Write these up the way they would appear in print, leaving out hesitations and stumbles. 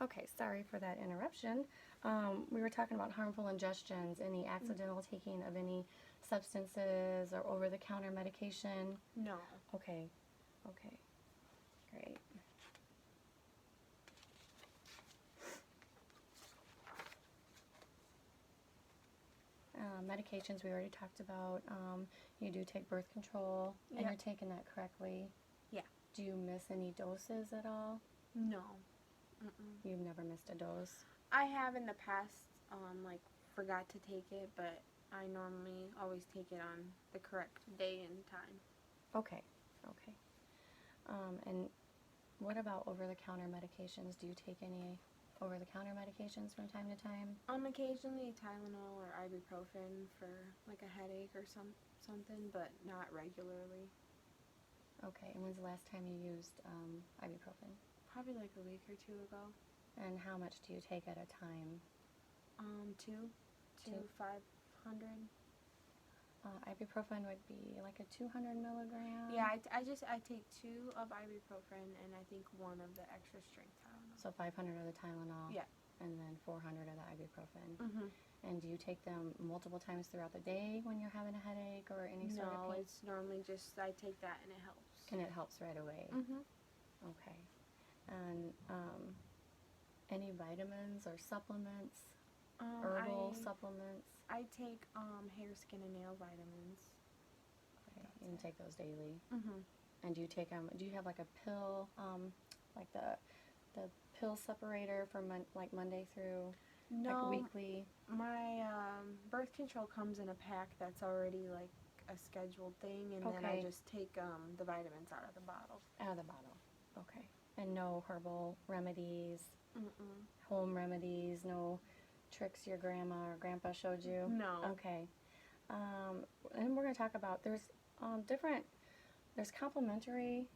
Okay, sorry for that interruption. We were talking about harmful ingestions, any accidental taking of any substances or over-the-counter medication. No. Okay, okay, great. Medications we already talked about. You do take birth control, and Yep. you're taking that correctly. Yeah. Do you miss any doses at all? No. Mm-mm. You've never missed a dose? I have in the past, forgot to take it, but I normally always take it on the correct day and time. Okay, okay. And what about over-the-counter medications? Do you take any over-the-counter medications from time to time? Occasionally Tylenol or ibuprofen for like a headache or something, but not regularly. Okay, and when's the last time you used ibuprofen? Probably like a week or two ago. And how much do you take at a time? Two to Two. 500. Ibuprofen would be like a 200 milligram. Yeah, I take 2 of ibuprofen and I think 1 of the extra strength Tylenol. So 500 of the Tylenol. Yeah. And then 400 of the ibuprofen. Mhm. And do you take them multiple times throughout the day when you're having a headache or any sort of No, pain? it's normally just I take that and it helps. And it helps right away. Mhm. Okay. And any vitamins or supplements? Herbal supplements? I take hair, skin, and nail vitamins. Okay. You can take those daily. Mhm. And do you take them? Do you have like a pill, like the pill separator for like Monday through No, like weekly? my birth control comes in a pack that's already like a scheduled thing, and then I Okay. just take the vitamins out of the bottle. Out of the bottle. Okay. And no herbal remedies, Mm-mm. home remedies, no tricks your grandma or grandpa showed you? No. Okay. And we're going to talk about there's complementary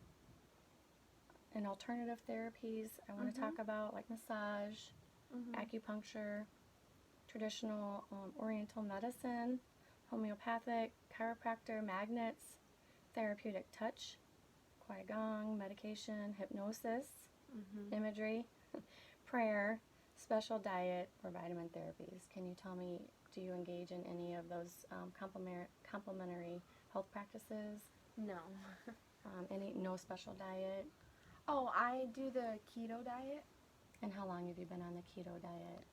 and alternative therapies I want to talk about, like massage, acupuncture, traditional oriental medicine, homeopathic, chiropractor, magnets, therapeutic touch, Qigong, medication, hypnosis, imagery, prayer, special diet, or vitamin therapies. Can you tell me, do you engage in any of those complementary health practices? No. No special diet? Oh, I do the keto diet. And how long have you been on the keto diet?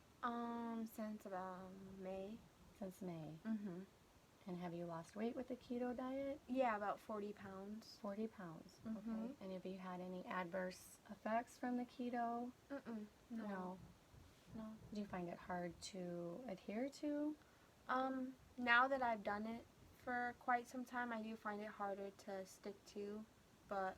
Since about May. Since May. Mhm. And have you lost weight with the keto diet? Yeah, about 40 pounds. 40 pounds. Okay. And have you had any adverse effects from the keto? Mm-mm. No. No. Do you find it hard to adhere to? Now that I've done it for quite some time, I do find it harder to stick to, but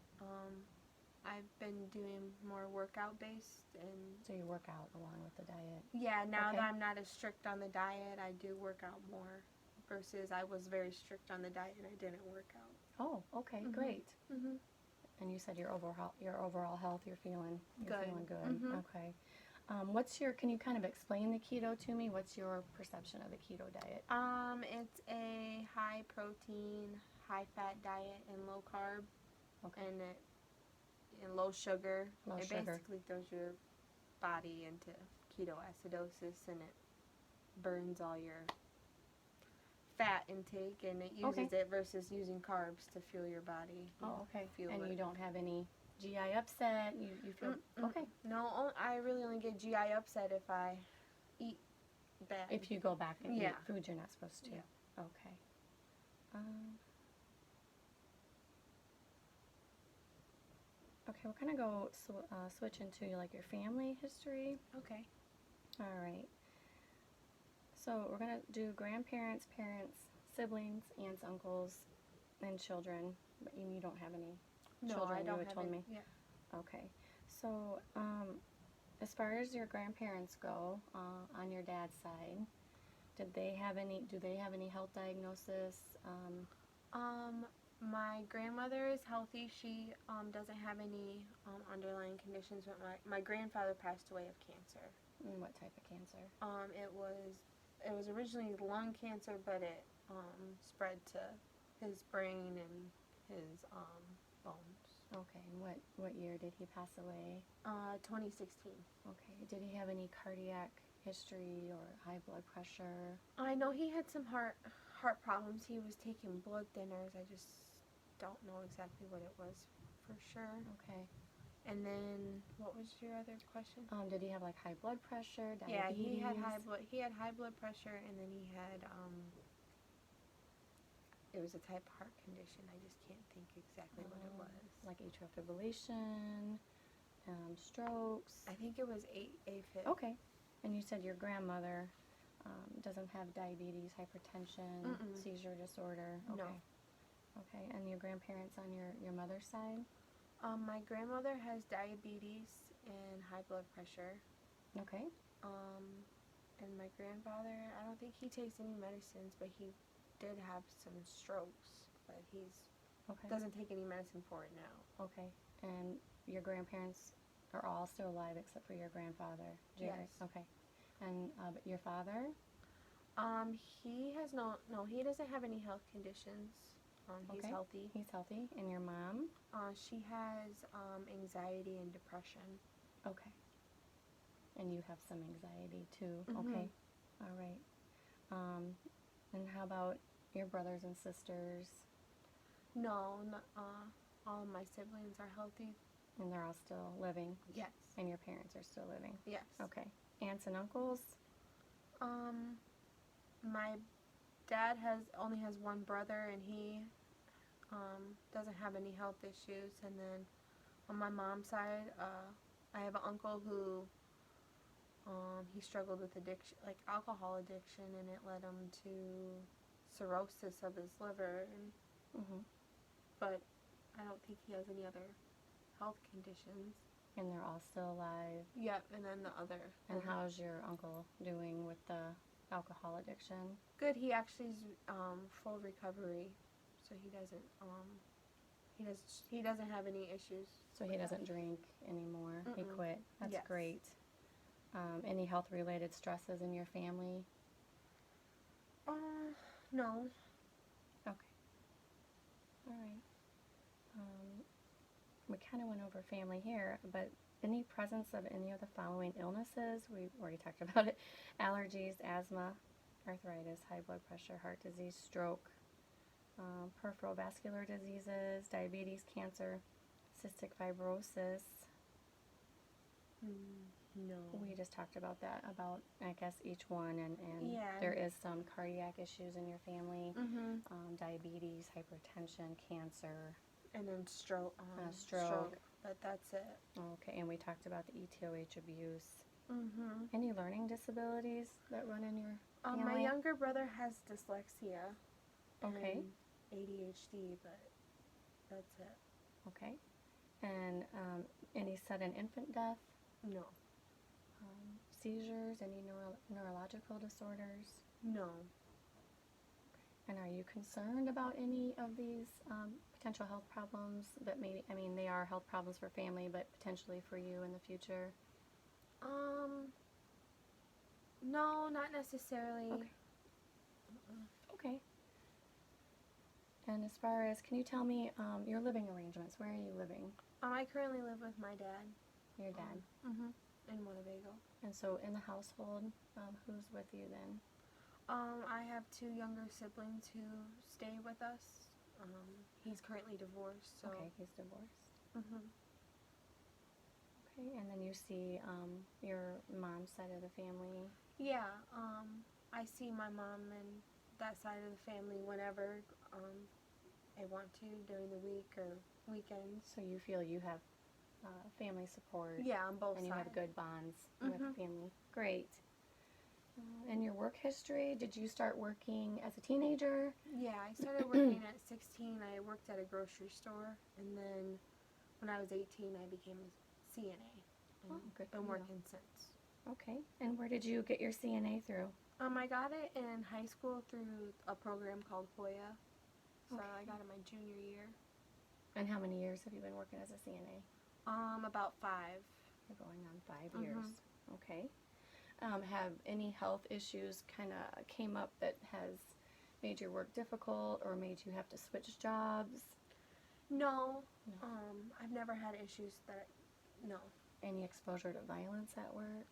I've been doing more workout based and So you work out along with the diet? yeah, now Okay. that I'm not as strict on the diet, I do work out more versus I was very strict on the diet and I didn't work out. Oh, okay, great. Mhm. And you said your overall health, you're feeling Good. good. Okay. Can you kind of explain the keto to me? What's your perception of the keto diet? It's a high protein, high fat diet and low carb. Okay. And low sugar. Low it sugar. basically throws your body into ketoacidosis and it burns all your fat intake and it uses it versus using carbs to fuel your body. Oh, okay. Fuel And it. you don't have any GI upset? You feel okay? No, I really only get GI upset if I eat bad. If you go back and eat Yeah. food you're not supposed to. Yeah. Okay. Okay, we're gonna go switch into like your family history. Okay. All right. So we're gonna do grandparents, parents, siblings, aunts, uncles, and children. But you don't have any children. I don't you have told any. me. Yeah. Okay. So as far as your grandparents go, on your dad's side, do they have any health diagnosis? My grandmother is healthy. She doesn't have any underlying conditions, but my grandfather passed away of cancer. What type of cancer? It was originally lung cancer, but it spread to his brain and his bones. Okay, and what year did he pass away? 2016. Okay, did he have any cardiac history or high blood pressure? I know he had some heart problems. He was taking blood thinners. I just don't know exactly what it was for sure. Okay. And then what was your other question? Did he have like high blood pressure, diabetes? Yeah, he had high blood pressure, and then he had it was a type of heart condition. I just can't think exactly what it was. Like atrial fibrillation, strokes. I think it was AFib. Okay. And you said your grandmother doesn't have diabetes, hypertension, seizure disorder. Okay. No. Okay. And your grandparents on your mother's side? My grandmother has diabetes and high blood pressure. Okay. And my grandfather, I don't think he takes any medicines, but he did have some strokes, but doesn't take any medicine for it now. Okay. And your grandparents are all still alive except for your grandfather, Jerry? Yes. Okay. And but your father? He has he doesn't have any health conditions. He's healthy. He's healthy. And your mom? She has anxiety and depression. Okay. And you have some anxiety too. Mm-hmm. Okay. All right. And how about your brothers and sisters? No, all of my siblings are healthy. And they're all still living? Yes. And your parents are still living? Yes. Okay. Aunts and uncles? My dad only has one brother, and he doesn't have any health issues. And then on my mom's side, I have an uncle who he struggled with addiction, like alcohol addiction, and it led him to cirrhosis of his liver. But I don't think he has any other health conditions. And they're all still alive? Yep, and then the other. And how's your uncle doing with the alcohol addiction? Good. He actually is full recovery, so he doesn't have any issues. So he doesn't drink anymore. He quit. That's yes. great. Any health related stresses in your family? No. Okay. All right. We kind of went over family here, but any presence of any of the following illnesses? We already talked about it. Allergies, asthma, arthritis, high blood pressure, heart disease, stroke, peripheral vascular diseases, diabetes, cancer, cystic fibrosis. No. We just talked about that, about, I guess, each one, and yeah. There is some cardiac issues in your family, Mm-hmm. Diabetes, hypertension, cancer. And then stroke. But that's it. Okay, and we talked about the ETOH abuse. Mm-hmm. Any learning disabilities that run in your family? My younger brother has dyslexia. Okay. And ADHD, but that's it. Okay. And any sudden infant death? No. Seizures? Any neurological disorders? No. And are you concerned about any of these potential health problems that maybe, I mean, they are health problems for family, but potentially for you in the future? No, not necessarily. Okay. Okay. And as far as, can you tell me your living arrangements? Where are you living? I currently live with my dad. Your dad? In Winnebago. And so in the household, who's with you then? I have two younger siblings who stay with us. He's currently divorced. So. Okay, he's divorced. Okay, and then you see your mom's side of the family? Yeah, I see my mom and that side of the family whenever I want to during the week or weekends. So you feel you have family support? Yeah, on both sides. And you have good bonds with the family. Great. And your work history, did you start working as a teenager? Yeah, I started working at 16. I worked at a grocery store, and then when I was 18, I became a CNA. And good. Been working since. Okay. And where did you get your CNA through? I got it in high school through a program called Hoya. So Okay. I got it my junior year. And how many years have you been working as a CNA? About 5. You're going on 5 years. Okay. Have any health issues kind of came up that has made your work difficult or made you have to switch jobs? No. No. I've never had issues that, no. Any exposure to violence at work?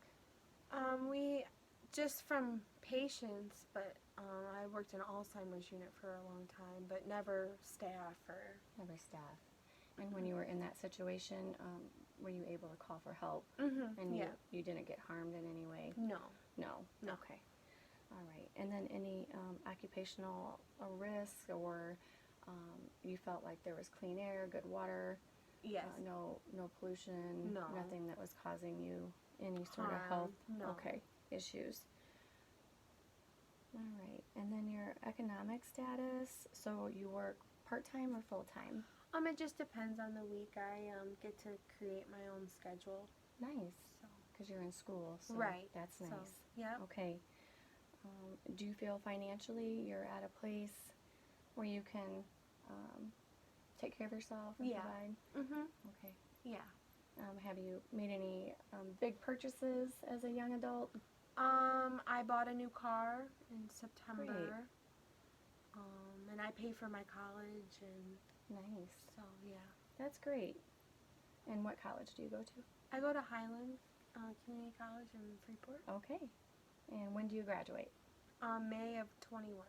We, just from patients, but I worked in an Alzheimer's unit for a long time, but never staff or... Never staff. And when you were in that situation, were you able to call for help? Mm-hmm. And Yeah. you didn't get harmed in any way? No. No? No. Okay. All right. And then any occupational risks, or you felt like there was clean air, good water, Yes. no pollution, No. nothing that was causing you any sort of health No. issues? All right. And then your economic status, so you work part-time or full-time? It just depends on the week. I get to create my own schedule. Nice. So. Because you're in school, so Right. that's nice. So, yeah. Okay. Do you feel financially you're at a place where you can take care of yourself and Yeah. provide? Mhm. Okay. Yeah. Have you made any big purchases as a young adult? I bought a new car in September. Great. And I pay for my college, and Nice. so yeah. That's great. And what college do you go to? I go to Highland Community College in Freeport. Okay. And when do you graduate? May of 21.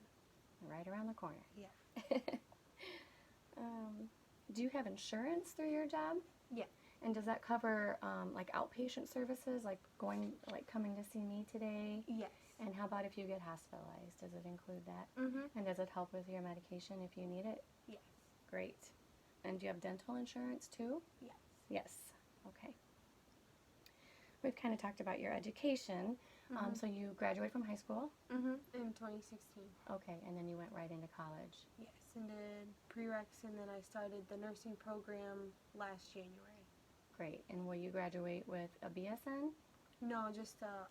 Right around the corner. Yeah. Do you have insurance through your job? Yeah. And does that cover like outpatient services, like coming to see me today? Yes. And how about if you get hospitalized? Does it include that? Mhm. And does it help with your medication if you need it? Yes. Great. And do you have dental insurance too? Yes. Yes. Okay. We've kind of talked about your education. So you graduated from high school? Mhm. In 2016. Okay. And then you went right into college? Yes, and did prereqs, and then I started the nursing program last January. Great. And will you graduate with a BSN? No, just an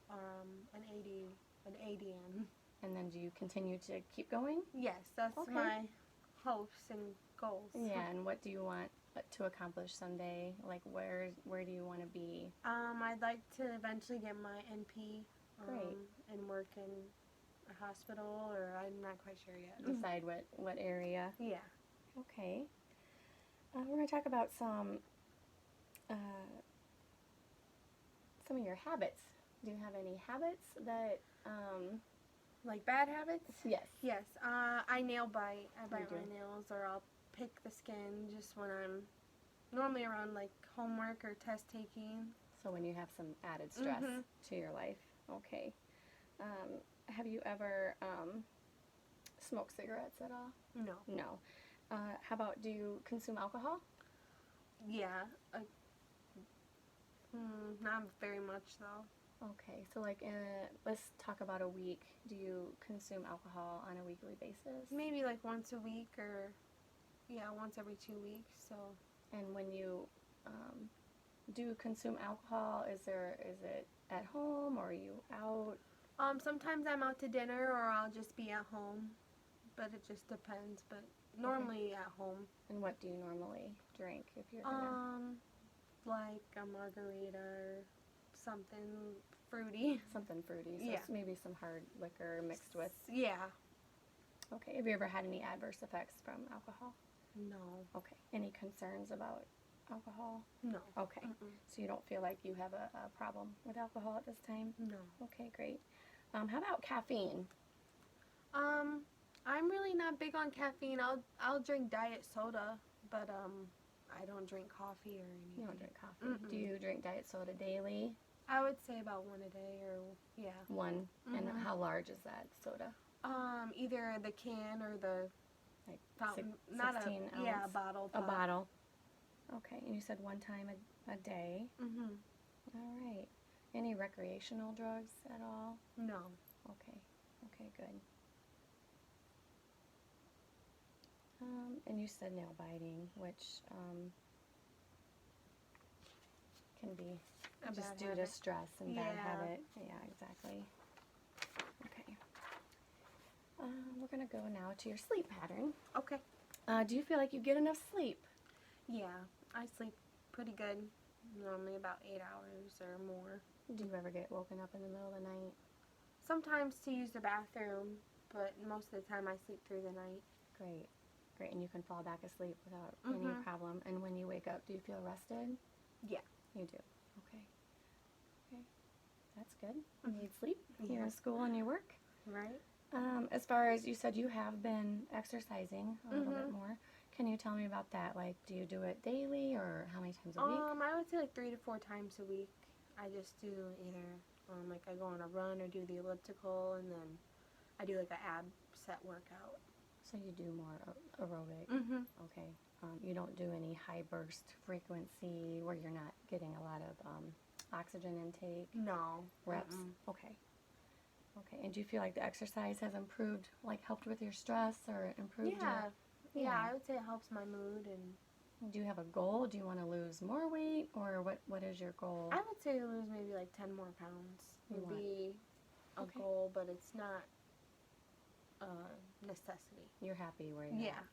ADN. And then do you continue to keep going? Yes, that's Okay. my hopes and goals. Yeah, and what do you want to accomplish someday? Like, where do you want to be? I'd like to eventually get my NP. Great. And work in a hospital, or I'm not quite sure yet. Decide what area. Yeah. Okay. We're going to talk about some of your habits. Do you have any habits that? Like bad habits? Yes. Yes. I nail bite. I bite do? my nails, or I'll pick the skin just when I'm normally around like homework or test taking. So when you have some added stress Mhm. to your life. Okay. Have you ever smoked cigarettes at all? No. No. How about, do you consume alcohol? Yeah. Not very much though. Okay, so like, let's talk about a week. Do you consume alcohol on a weekly basis? Maybe like once a week, or once every 2 weeks. So. And when you do consume alcohol, is it at home, or are you out? Sometimes I'm out to dinner, or I'll just be at home, but it just depends. But normally at home. And what do you normally drink if you're gonna? Like a margarita or something fruity. Something fruity. So Yeah. maybe some hard liquor mixed with. Yeah. Okay. Have you ever had any adverse effects from alcohol? No. Okay. Any concerns about alcohol? No. Okay. Mm-mm. So you don't feel like you have a problem with alcohol at this time? No. Okay, great. How about caffeine? I'm really not big on caffeine. I'll drink diet soda, but I don't drink coffee or anything. You don't drink coffee. Mm-mm. Do you drink diet soda daily? I would say about one a day, or yeah. One. And Mhm. how large is that soda? Either the can or the Like fountain. 16 a ounce? bottle. A pop. bottle. Okay, and you said one time a day. Mhm. All right. Any recreational drugs at all? No. Okay. Okay, good. And you said nail biting, which can be A just bad due to habit. stress and bad Yeah. habit. Yeah, exactly. Okay. We're going to go now to your sleep pattern. Okay. Do you feel like you get enough sleep? Yeah, I sleep pretty good. Normally about 8 hours or more. Do you ever get woken up in the middle of the night? Sometimes to use the bathroom, but most of the time I sleep through the night. Great. great. And you can fall back asleep without any problem. And when you wake up, do you feel rested? Yeah. You do. Okay. Okay. That's good. You need sleep. You're in school and you work. Right. As far as you said, you have been exercising a little bit more. Can you tell me about that? Like, do you do it daily or how many times a week? I would say like 3 to 4 times a week. I just do either like I go on a run or do the elliptical, and then I do like an ab set workout. So you do more aerobic. Okay. You don't do any high burst frequency where you're not getting a lot of oxygen intake? No. Reps? Okay. Okay. And do you feel like the exercise has improved, like helped with your stress or improved your... Yeah, I would say it helps my mood. And do you have a goal? Do you want to lose more weight, or what is your goal? I would say lose maybe like 10 more pounds would be a goal, but it's not a necessity. You're happy where you're at?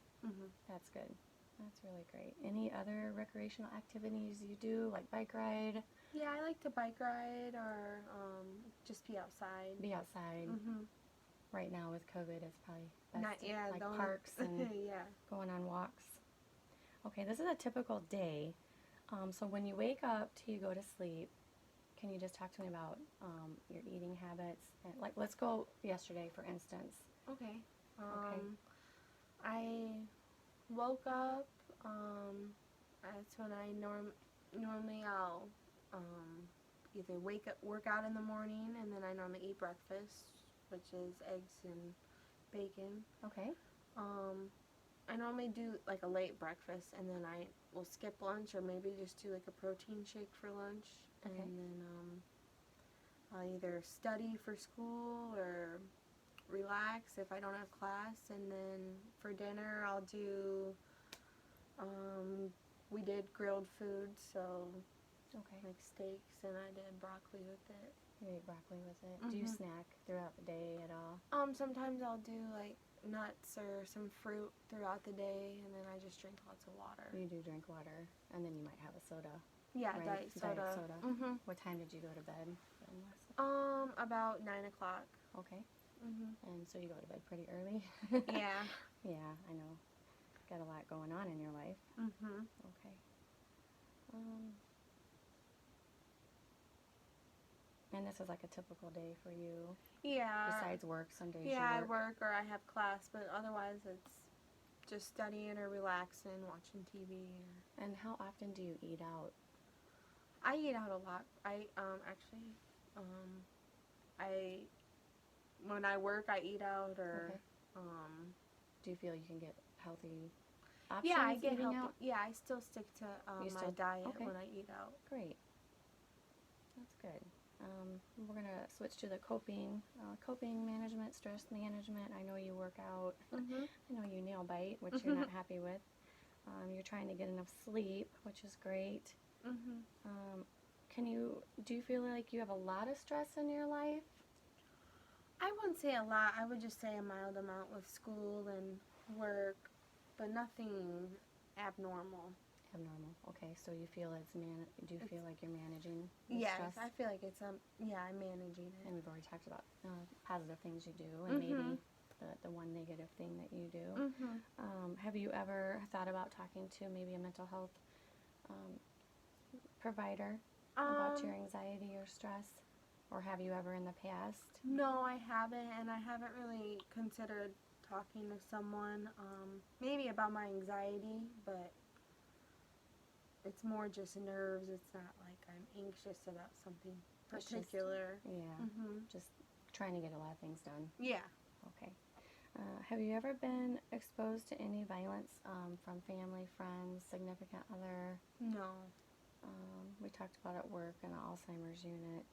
That's good. That's really great. Any other recreational activities you do, like bike ride? Yeah, I like to bike ride or just be outside. Be outside. Right now with COVID, it's probably best like going, parks and going on walks. Okay, this is a typical day. So when you wake up till you go to sleep, can you just talk to me about your eating habits? And, like, let's go yesterday, for instance. Okay. I woke up. That's when I normally I'll either work out in the morning, and then I normally eat breakfast, which is eggs and bacon. Okay. I normally do like a late breakfast, and then I will skip lunch or maybe just do like a protein shake for lunch. Okay. And then I'll either study for school or relax if I don't have class. And then for dinner I'll do, we did grilled food, so like steaks, and I did broccoli with it. You ate broccoli with it. Do you snack throughout the day at all? Sometimes I'll do like nuts or some fruit throughout the day, and then I just drink lots of water. You do drink water, and then you might have a soda. Yeah, right? diet soda. What time did you go to bed? About 9 o'clock. Okay. And so you go to bed pretty early? Yeah. Yeah, I know. Got a lot going on in your life. Okay. And this is like a typical day for you? Yeah. Besides work, some days yeah, you I work or I have class, but otherwise it's just studying or relaxing, watching TV. And how often do you eat out? I eat out a lot. I actually, when I work, I eat out, or do you feel you can get healthy options? Yeah, I get healthy. Out? Yeah, I still stick to my diet when I eat out. Great. That's good. We're going to switch to the coping management, stress management. I know you work out. I know you nail bite, which you're not happy with. You're trying to get enough sleep, which is great. Do you feel like you have a lot of stress in your life? I wouldn't say a lot. I would just say a mild amount with school and work, but nothing abnormal. Abnormal. Okay, so you feel do you feel like you're managing the yes, stress? I feel like it's I'm managing it. And we've already talked about positive things you do, and maybe the one negative thing that you do. Have you ever thought about talking to maybe a mental health provider about your anxiety or stress? Or have you ever in the past? No, I haven't, and I haven't really considered talking to someone, maybe about my anxiety, but it's more just nerves. It's not like I'm anxious about something particular. Just trying to get a lot of things done. Yeah. Okay. Have you ever been exposed to any violence from family, friends, significant other? No. We talked about at work and the Alzheimer's unit.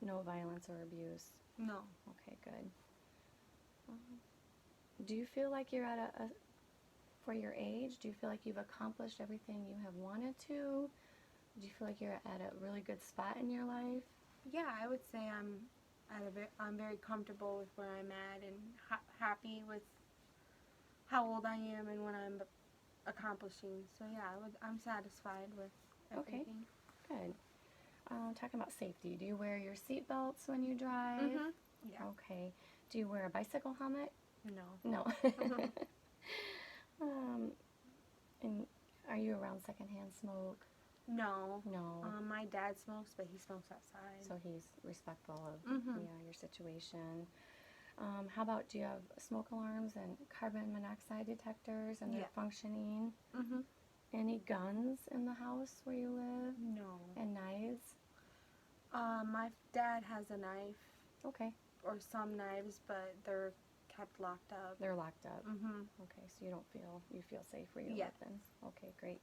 No violence or abuse. No. Okay, good. Do you feel like you're at for your age, do you feel like you've accomplished everything you have wanted to? Do you feel like you're at a really good spot in your life? Yeah, I would say I'm very comfortable with where I'm at and happy with how old I am and what I'm accomplishing. So yeah, I'm satisfied with everything. Okay, good. Talking about safety, do you wear your seat belts when you drive? Yeah. Okay. Do you wear a bicycle helmet? No. No. And are you around secondhand smoke? No. No. My dad smokes, but he smokes outside. So he's respectful of Mhm. your situation. How about, do you have smoke alarms and carbon monoxide detectors and they're Yeah. functioning? Mhm. Any guns in the house where you live? No. And knives? My dad has a knife, Okay. or some knives, but they're kept locked up. They're locked up. Mhm. Okay, so you feel safe where you Yeah. live then. Okay, great.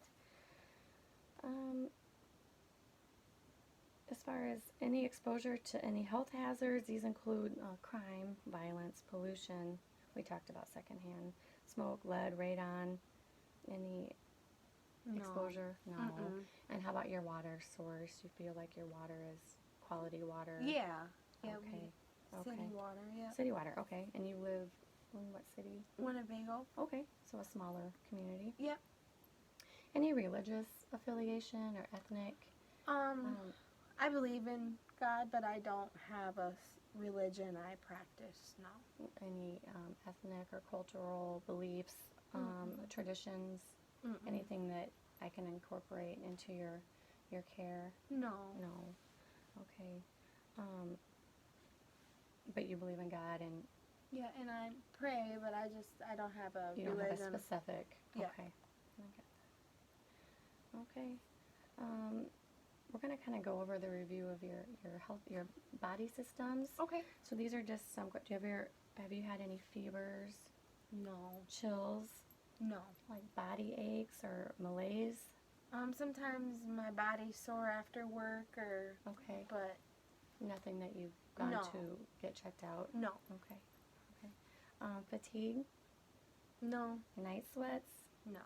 As far as any exposure to any health hazards, these include crime, violence, pollution. We talked about secondhand smoke, lead, radon. Any No. exposure? No. Mm-mm. And how about your water source? You feel like your water is quality water? Yeah. Yeah. Okay. City Okay. water. Yeah. City water. Okay. And you live in what city? Winnebago. Okay. So a smaller community. Yep. Any religious affiliation or ethnic? I believe in God, but I don't have a religion I practice. No. Any ethnic or cultural beliefs, traditions? Mm-mm. Anything that I can incorporate into your care? No. No. Okay. But you believe in God and Yeah, and I pray, but I don't have a you don't religion. have a specific. Yeah. Okay. I get that. Okay. We're gonna kind of go over the review of your health, your body systems. Okay. So these are just some. Have you had any fevers, No. chills, No. like body aches or malaise? Sometimes my body's sore after work, Okay. but Nothing that you've gone No. to get checked out? no. Okay. Fatigue, No. night sweats, No.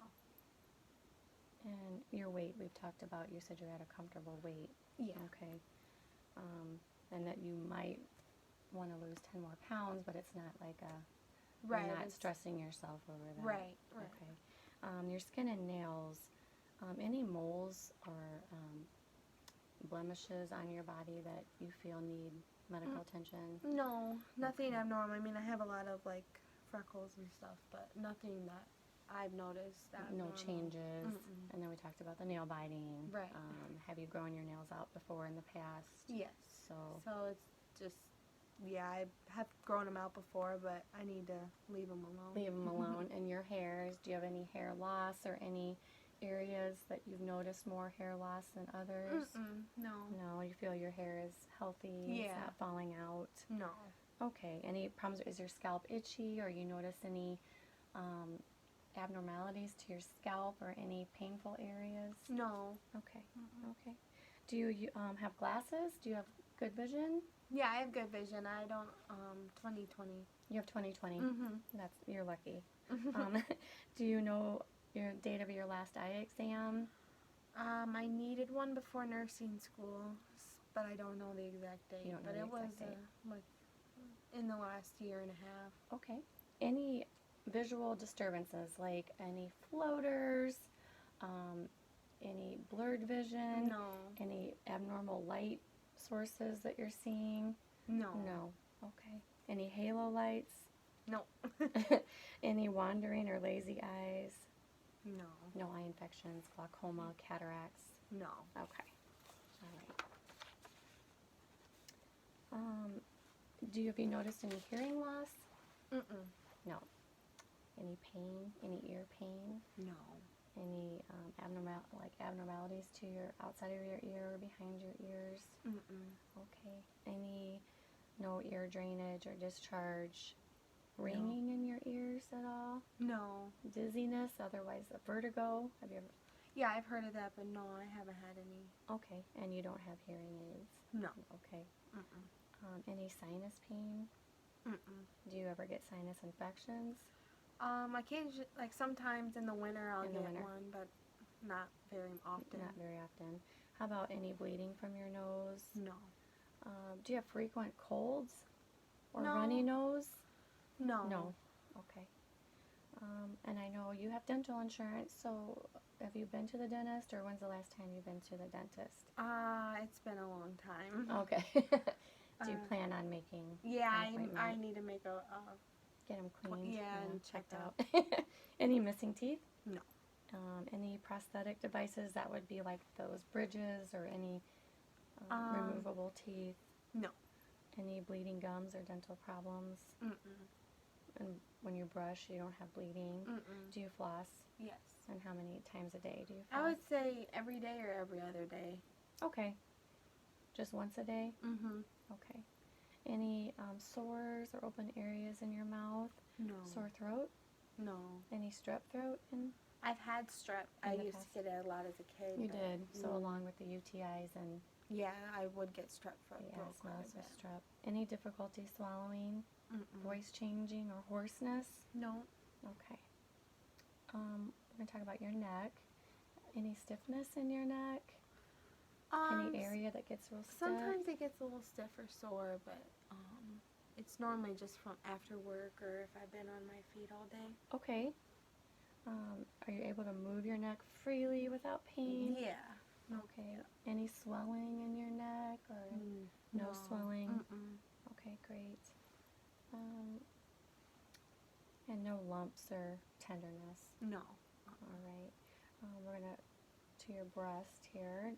and your weight we've talked about. You said you're at a comfortable weight. Yeah. Okay. And that you might want to lose 10 more pounds, but it's not like Right. you're not stressing yourself over that. Right. Okay. Your skin and nails, any moles or blemishes on your body that you feel need medical attention? No. Nothing Okay. abnormal. I mean, I have a lot of like freckles and stuff, but nothing that I've noticed. No abnormal. changes. Mm-mm. And then we talked about the nail biting. Right. Have you grown your nails out before in the past? Yes. So it's just, yeah, I have grown them out before, but I need to leave them alone. leave them alone. And your hairs, do you have any hair loss or any areas that you've noticed more hair loss than others? No. No, you feel your hair is healthy? Yeah. It's not falling out? No. Okay. Any problems? Is your scalp itchy, or you notice any abnormalities to your scalp or any painful areas? No. Okay. Okay. Do you have glasses? Do you have good vision? Yeah, I have good vision. I don't, 20/20. You have 20/20. Mm-hmm. You're lucky. Do you know your date of your last eye exam? I needed one before nursing school, but I don't know the exact date. You don't know but the it was exact date. like in the last year and a half. Okay. Any visual disturbances, like any floaters, any blurred vision, No. any abnormal light sources that you're seeing? No. No. Okay. Any halo lights? No. Any wandering or lazy eyes? No. No eye infections, glaucoma, cataracts? No. Okay. All right. Have you noticed any hearing loss? Mm-mm. No. Any pain? Any ear pain? No. Any abnormalities to your outside of your ear or behind your ears? Mm-mm. Okay. No ear drainage or discharge? Ringing in your ears at all? No. Dizziness, otherwise a vertigo? Have you ever? Yeah, I've heard of that, but no, I haven't had any. Okay. And you don't have hearing aids? No. Okay. Mm-mm. Any sinus pain? Mm-mm. Do you ever get sinus infections? Occasionally, like sometimes in the winter I'll In the get winter. one, but not very often. Not very often. How about any bleeding from your nose? No. Do you have frequent colds or No. runny nose? No. No. Okay. And I know you have dental insurance, so have you been to the dentist, or when's the last time you've been to the dentist? It's been a long time. Okay. Do you plan on making Yeah, an appointment? I need to make Get them cleaned. And checked out. Any missing teeth? No. Any prosthetic devices that would be like those bridges or any removable teeth? No. Any bleeding gums or dental problems? Mm-mm. And when you brush, you don't have bleeding? Mm-mm. Do you floss? Yes. And how many times a day do you floss? I would say every day or every other day. Okay. Just once a day? Mm-hmm. Okay. Any sores or open areas in your mouth? No. Sore throat? No. Any strep throat? I've had strep. I used to get it a lot as a kid. You did. So along with the UTIs and yeah, I would get strep throat. the asthma, so strep. Any difficulty swallowing? Voice changing or hoarseness? No. Okay. We're going to talk about your neck. Any stiffness in your neck? Any area that gets real stiff? Sometimes it gets a little stiff or sore, but it's normally just from after work or if I've been on my feet all day. Okay. Are you able to move your neck freely without pain? Yeah. Okay. Any swelling in your neck or no swelling? Mm-mm. Okay, great. And no lumps or tenderness? No. All right. We're going to your breast here.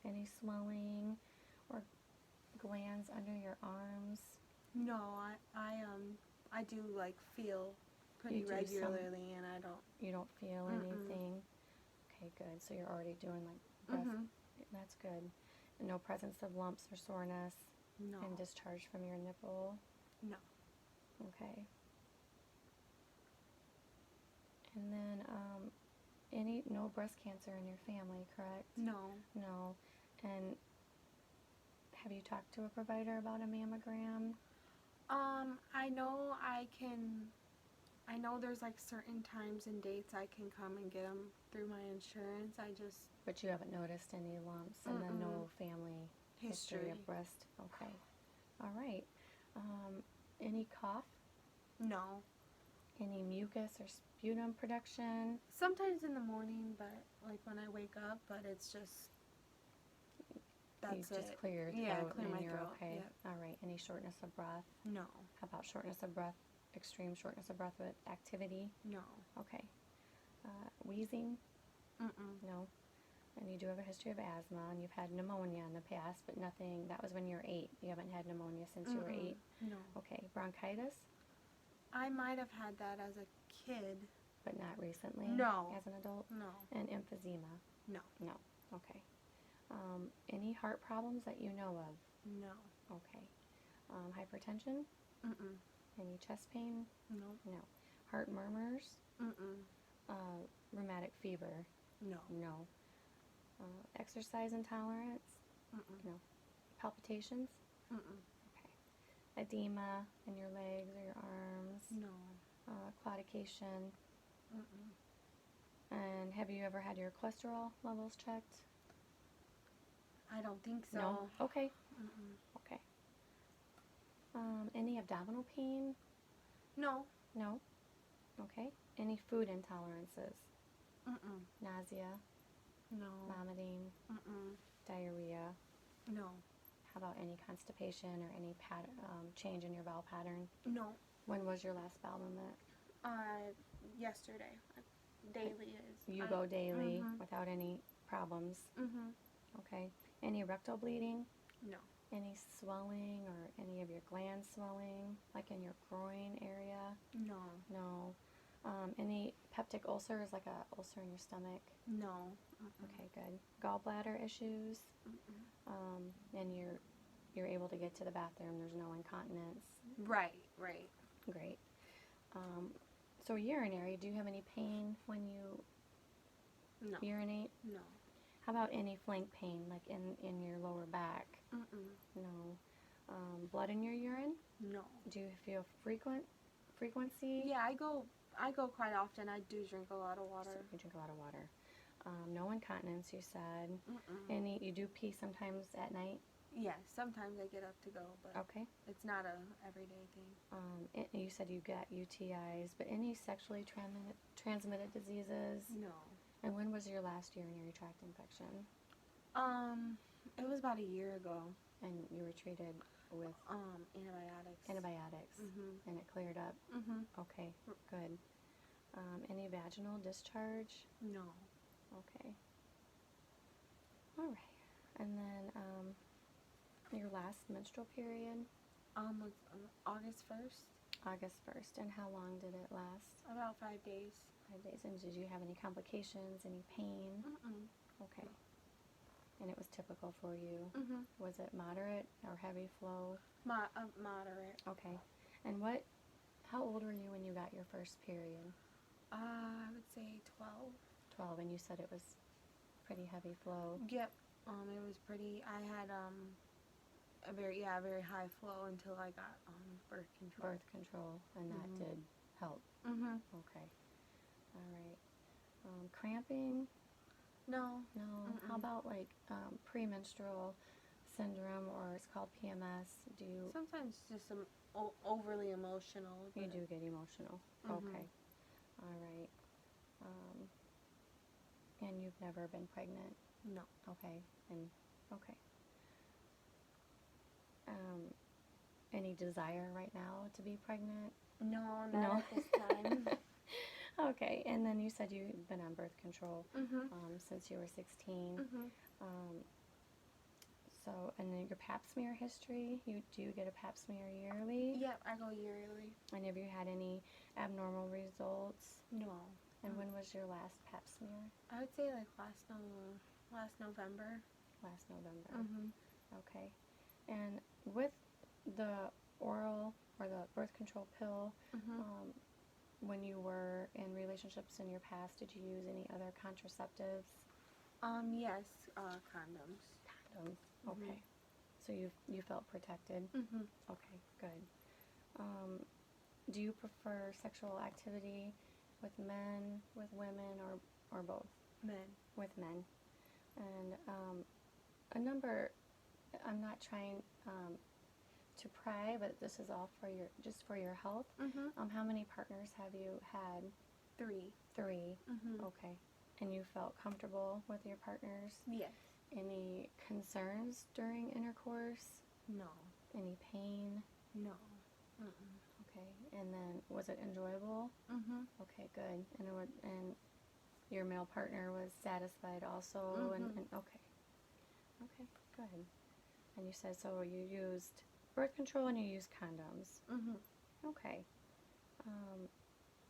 Any swelling or glands under your arms? No, I do like feel pretty regularly, and I don't. You don't feel anything? Okay, good. So you're already doing like breast. That's good. And no presence of lumps or soreness? No. And discharge from your nipple? No. Okay. And then no breast cancer in your family, correct? No. No. And have you talked to a provider about a mammogram? I know there's like certain times and dates I can come and get them through my insurance. But you haven't noticed any lumps and then no family history of breast? Okay. All right. Any cough? No. Any mucus or sputum production? Sometimes in the morning, but like when I wake up, but it's just, that's you just it. clear your throat Yeah, clear and my you're throat. okay? Yep. All right. Any shortness of breath? No. How about shortness of breath, extreme shortness of breath with activity? No. Okay. Wheezing? Mm-mm. No. And you do have a history of asthma, and you've had pneumonia in the past, but nothing, that was when you were 8. You haven't had pneumonia since you were 8? No. Okay. Bronchitis? I might have had that as a kid. But not recently? No. As an adult? No. And emphysema? No. No. Okay. Any heart problems that you know of? No. Okay. Hypertension? Mm-mm. Any chest pain? No. No. Heart murmurs? Mm-mm. Rheumatic fever? No. No. Exercise intolerance? Mm-mm. No. Palpitations? Mm-mm. Okay. Edema in your legs or your arms? No. Claudication? Mm-mm. And have you ever had your cholesterol levels checked? I don't think so. No? Okay. Mm-mm. Okay. Any abdominal pain? No. No? Okay. Any food intolerances? Mm-mm. Nausea? No. Vomiting? Mm-mm. Diarrhea? No. How about any constipation or any change in your bowel pattern? No. When was your last bowel movement? Yesterday. Daily is. You go daily without any problems? Mm-hmm. Okay. Any rectal bleeding? No. Any swelling or any of your glands swelling, like in your groin area? No. No. Any peptic ulcers, like a ulcer in your stomach? No. Mm-mm. Okay, good. Gallbladder issues? Mm-mm. And you're able to get to the bathroom. There's no incontinence. Right. Great. So urinary, do you have any pain when you No. urinate? No. How about any flank pain, like in your lower back? Mm-mm. No. Blood in your urine? No. Do you feel frequency? Yeah, I go quite often. I do drink a lot of water. So you drink a lot of water. No incontinence, you said. Mm-mm. You do pee sometimes at night? Yes, sometimes I get up to go, but Okay. it's not a everyday thing. You said you got UTIs, but any sexually transmitted diseases? No. And when was your last urinary tract infection? It was about a year ago. And you were treated with antibiotics. antibiotics, Mhm. and it cleared up. Mhm. Okay, good. Any vaginal discharge? No. Okay. All right. And then your last menstrual period? Was August 1st. August 1st. And how long did it last? About 5 days. 5 days. And did you have any complications, any pain? Mm-mm. Okay. And it was typical for you? Mhm. Was it moderate or heavy flow? Moderate. Okay. And how old were you when you got your first period? I would say 12. 12, and you said it was pretty heavy flow. Yep. It was pretty. I had a very high flow until I got birth control. Birth control, and that did help. Mhm. Okay. All right. Cramping? No. No. Mm-mm. How about like premenstrual syndrome, or it's called PMS? Do you? Sometimes just some overly emotional. You do get emotional. Mhm. Okay. All right. And you've never been pregnant? No. Okay. And okay. Any desire right now to be pregnant? No, not at this time. Okay. And then you said you've been on birth control Mhm. since you were 16. Mhm. So, and then your pap smear history, do you get a pap smear yearly? Yep, I go yearly. And have you had any abnormal results? No. And when was your last pap smear? I would say like last November. Last November. Mhm. Okay. And with the oral or the birth control pill, when you were in relationships in your past, did you use any other contraceptives? Yes, condoms. Condoms. Okay. So you felt protected? Mhm. Okay, good. Do you prefer sexual activity with men, with women, or both? Men. With men. And I'm not trying to pry, but this is all just for your health. Mhm. How many partners have you had? 3. 3. Mhm. Okay. And you felt comfortable with your partners? Yes. Any concerns during intercourse? No. Any pain? No. Mm-mm. Okay. And then was it enjoyable? Mhm. Okay, good. And your male partner was satisfied also? And okay. Okay, good. And you said so you used birth control and you used condoms. Mhm. Okay.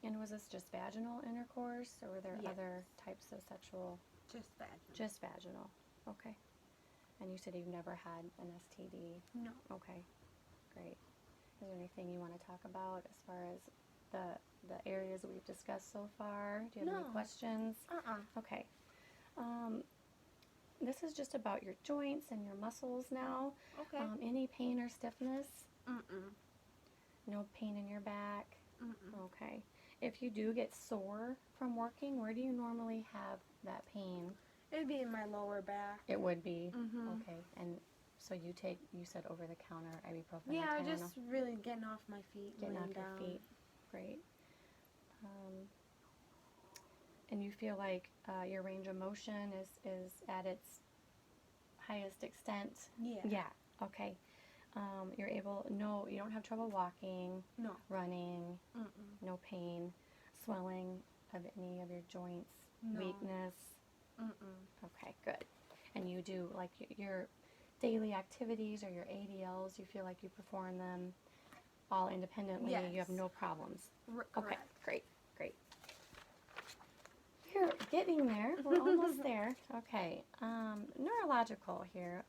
And was this just vaginal intercourse, or were there Yes. other types of sexual? Just vaginal. Just vaginal. Okay. And you said you've never had an STD? No. Okay. Great. Is there anything you want to talk about as far as the areas that we've discussed so far? Do you have any No. questions? Okay. This is just about your joints and your muscles now. Okay. Any pain or stiffness? Mm-mm. No pain in your back? Mm-mm. Okay. If you do get sore from working, where do you normally have that pain? It'd be in my lower back. It would be? Mhm. Okay. And so you said over-the-counter ibuprofen and Yeah, Tylenol? just really getting off my feet. Getting laying off your down. feet. Great. And you feel like your range of motion is at its highest extent? Yeah. Yeah. Okay. You don't have trouble walking, No. running, Mm-mm. no pain, swelling of any of your joints, No. weakness? Mm-mm. Okay, good. And you do, like, your daily activities or your ADLs, you feel like you perform them all independently? Yes. You have no problems? Correct. Okay, great. We're getting there. We're almost there. Okay. Neurological here.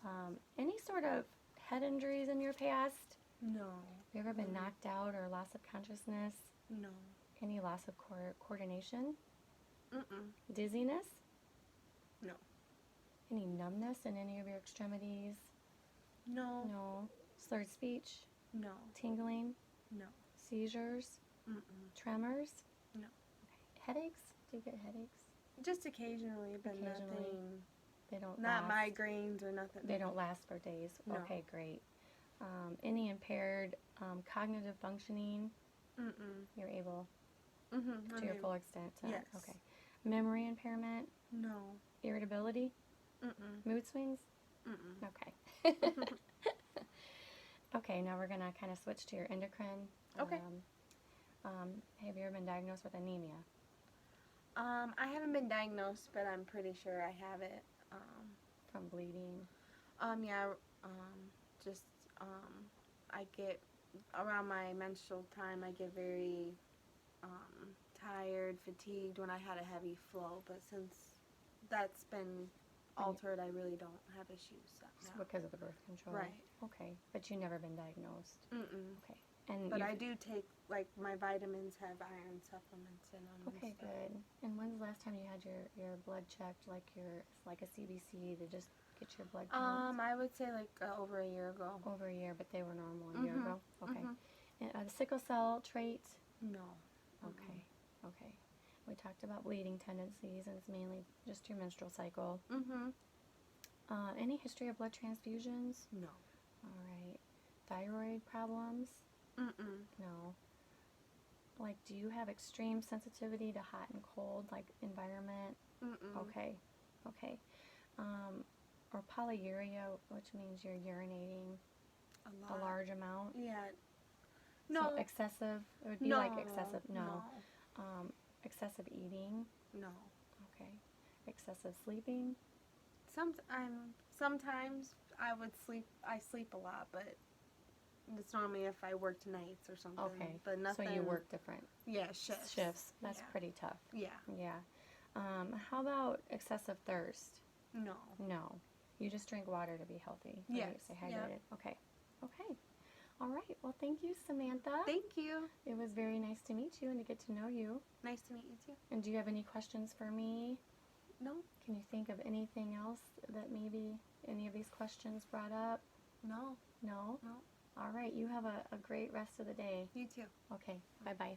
Any sort of head injuries in your past? No. Have you ever been knocked out or loss of consciousness? No. Any loss of coordination? Mm-mm. Dizziness? No. Any numbness in any of your extremities? No. No. Slurred speech? No. Tingling? No. Seizures? Mm-mm. Tremors? No. Okay. Headaches? Do you get headaches? Just occasionally, but Occasionally. nothing. They don't Not last. migraines or nothing. They don't last for days? No. Okay, great. Any impaired cognitive functioning? Mm-mm. You're able Mm-hmm. to your full extent? Yes. Okay. Memory impairment? No. Irritability? Mm-mm. Mood swings? Mm-mm. Okay. Okay, now we're going to kind of switch to your endocrine. Okay. Have you ever been diagnosed with anemia? I haven't been diagnosed, but I'm pretty sure I have it. From bleeding? Yeah, just, I get, around my menstrual time, I get very, tired, fatigued when I had a heavy flow, but since that's been altered, I really don't have issues So now. because of the birth control? Right. Okay, but you've never been diagnosed? Mm-mm. Okay. And But I do take, like, my vitamins have iron supplements in them. Okay, good. And when's the last time you had your blood checked, like a CBC to just get your blood counts? I would say like over a year ago. Over a year, but they were normal a year ago? Okay. Mhm. And the sickle cell trait? No. Okay, okay. We talked about bleeding tendencies, and it's mainly just your menstrual cycle. Any history of blood transfusions? No. All right. Thyroid problems? Mm-mm. No. Like, do you have extreme sensitivity to hot and cold, like environment? Mm-mm. Okay, okay. Or polyuria, which means you're urinating a large amount. Yeah. No. So excessive, it would be No. like excessive, no. No. Excessive eating, No. okay. Excessive sleeping, Sometimes I sleep a lot, but it's normally if I worked nights or something. okay. But nothing. So you work different Yeah, shifts. That's Yeah. pretty tough. Yeah. Yeah. How about excessive thirst? No. No. You just drink water to be healthy. Right? Yes. Stay hydrated. Yep. Okay. Okay. All right. Well, thank you, Samantha. Thank you. It was very nice to meet you and to get to know you. Nice to meet you too. And do you have any questions for me? No. Can you think of anything else that maybe any of these questions brought up? No. No? No. All right. You have a great rest of the day. You too. Okay. Bye-bye.